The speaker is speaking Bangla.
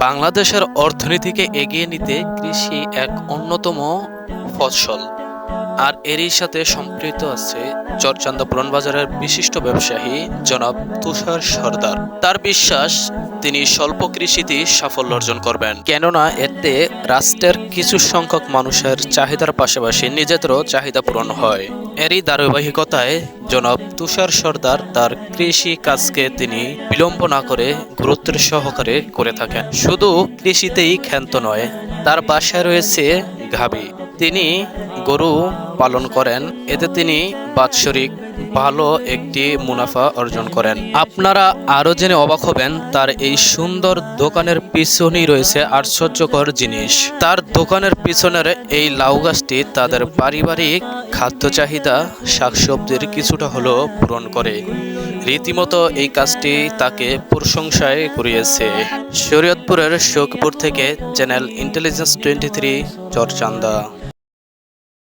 বাংলাদেশের অর্থনীতিকে এগিয়ে নিতে কৃষি এক অন্যতম ফসল। আর এরই সাথে সম্পৃক্ত আছে চরচান্দা পুরান বাজারের বিশিষ্ট ব্যবসায়ী জনাব তুষার সরদার। তার বিশ্বাস তিনি স্বল্প কৃষিতেই সাফল্য অর্জন করবেন, কেননা এতে রাষ্ট্রের কিছু সংখ্যক মানুষের চাহিদার পাশাপাশি নিজেদেরও চাহিদা পূরণ হয়। এরই ধারাবাহিকতায় জনাব তুষার সরদার তার কৃষি কাজকে তিনি বিলম্ব না করে গুরুত্বের সহকারে করে থাকেন। শুধু কৃষিতেই ক্ষান্ত নয়, তার বাসায় রয়েছে গাভী। তিনি গরু পালন করেন, এতে তিনি বাৎসরিক ভালো একটি মুনাফা অর্জন করেন। আপনারা আরো জেনে অবাক হবেন, তার এই সুন্দর দোকানের পিছনেই রয়েছে আশ্চর্যকর জিনিস। তার দোকানের পিছনের এই লাউ গাছটি তাদের পারিবারিক খাদ্য চাহিদা শাকসবজির কিছুটা হলেও পূরণ করে। রীতিমতো এই কাজটি তাকে প্রশংসায় কুড়িয়েছে। শরীয়তপুরের শৌকপুর থেকে চ্যানেল ইন্টেলিজেন্স 23 চরচান্দা।